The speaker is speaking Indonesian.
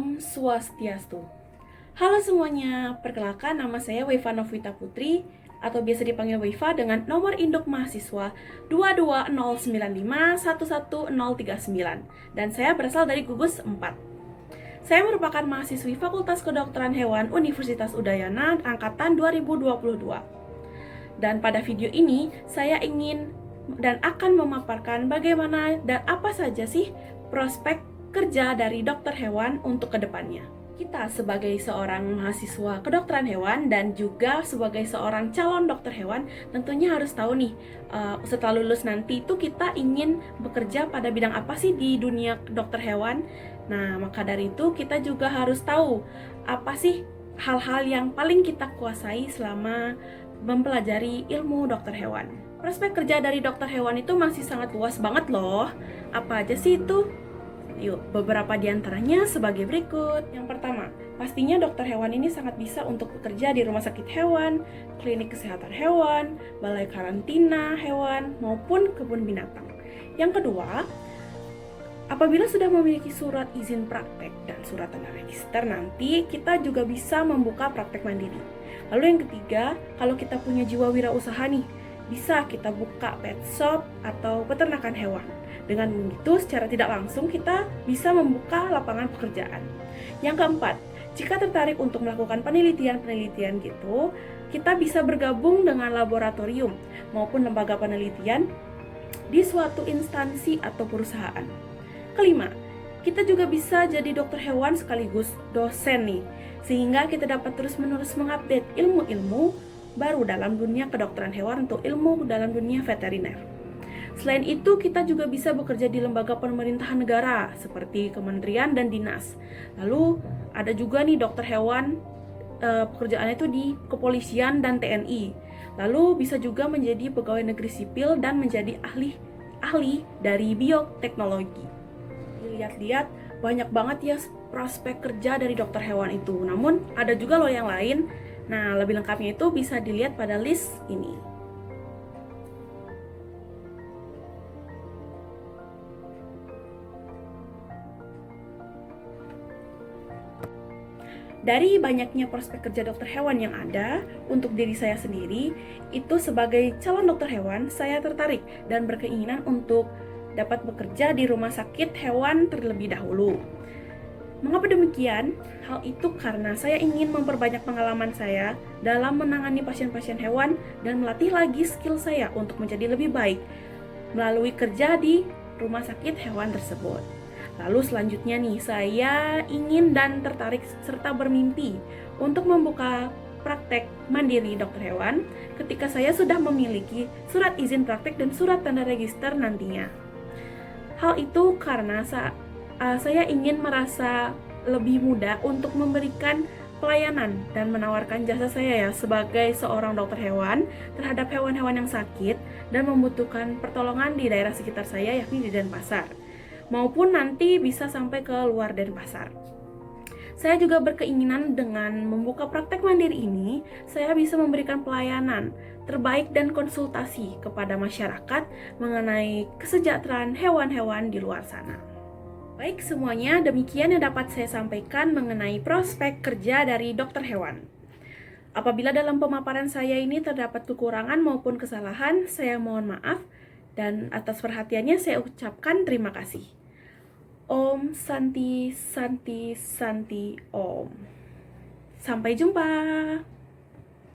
Om Swastiastu. Halo semuanya, perkenalkan nama saya Waifa Novita Putri atau biasa dipanggil Waifa dengan nomor induk mahasiswa 22095111039 dan saya berasal dari gugus 4. Saya merupakan mahasiswi Fakultas Kedokteran Hewan Universitas Udayana angkatan 2022. Dan pada video ini saya ingin dan akan memaparkan bagaimana dan apa saja sih prospek kerja dari dokter hewan untuk kedepannya. Kita sebagai seorang mahasiswa kedokteran hewan dan juga sebagai seorang calon dokter hewan tentunya harus tahu nih, setelah lulus nanti itu kita ingin bekerja pada bidang apa sih di dunia dokter hewan. Nah, maka dari itu kita juga harus tahu apa sih hal-hal yang paling kita kuasai selama mempelajari ilmu dokter hewan. Prospek kerja dari dokter hewan itu masih sangat luas banget loh. Apa aja sih itu? Yuk, beberapa di antaranya sebagai berikut. Yang pertama, pastinya dokter hewan ini sangat bisa untuk bekerja di rumah sakit hewan, klinik kesehatan hewan, balai karantina hewan, maupun kebun binatang. Yang kedua, apabila sudah memiliki surat izin praktek dan surat tanda register, nanti kita juga bisa membuka praktek mandiri. Lalu yang ketiga, kalau kita punya jiwa wirausaha nih, bisa kita buka pet shop atau peternakan hewan. Dengan begitu, secara tidak langsung kita bisa membuka lapangan pekerjaan. Yang keempat, jika tertarik untuk melakukan penelitian-penelitian gitu, kita bisa bergabung dengan laboratorium maupun lembaga penelitian di suatu instansi atau perusahaan. Kelima, kita juga bisa jadi dokter hewan sekaligus dosen nih, sehingga kita dapat terus-menerus mengupdate ilmu-ilmu baru dalam dunia kedokteran hewan untuk ilmu dalam dunia veteriner. Selain itu, kita juga bisa bekerja di lembaga pemerintahan negara seperti kementerian dan dinas. Lalu ada juga nih dokter hewan, pekerjaannya itu di kepolisian dan TNI. Lalu bisa juga menjadi pegawai negeri sipil dan menjadi ahli dari bioteknologi. Dilihat-lihat banyak banget ya prospek kerja dari dokter hewan itu. Namun ada juga loh yang lain. Nah, lebih lengkapnya itu bisa dilihat pada list ini. Dari banyaknya prospek kerja dokter hewan yang ada untuk diri saya sendiri, itu sebagai calon dokter hewan, saya tertarik dan berkeinginan untuk dapat bekerja di rumah sakit hewan terlebih dahulu. Mengapa demikian? Hal itu karena saya ingin memperbanyak pengalaman saya dalam menangani pasien-pasien hewan dan melatih lagi skill saya untuk menjadi lebih baik melalui kerja di rumah sakit hewan tersebut. Lalu selanjutnya nih, saya ingin dan tertarik serta bermimpi untuk membuka praktek mandiri dokter hewan ketika saya sudah memiliki surat izin praktek dan surat tanda register nantinya. Hal itu karena saya ingin merasa lebih mudah untuk memberikan pelayanan dan menawarkan jasa saya ya sebagai seorang dokter hewan terhadap hewan-hewan yang sakit dan membutuhkan pertolongan di daerah sekitar saya, yakni di Denpasar, maupun nanti bisa sampai ke luar Denpasar. Saya juga berkeinginan dengan membuka praktek mandiri ini, saya bisa memberikan pelayanan terbaik dan konsultasi kepada masyarakat mengenai kesejahteraan hewan-hewan di luar sana. Baik semuanya, demikian yang dapat saya sampaikan mengenai prospek kerja dari dokter hewan. Apabila dalam pemaparan saya ini terdapat kekurangan maupun kesalahan, saya mohon maaf dan atas perhatiannya saya ucapkan terima kasih. Om Santi Santi Santi Om. Sampai jumpa.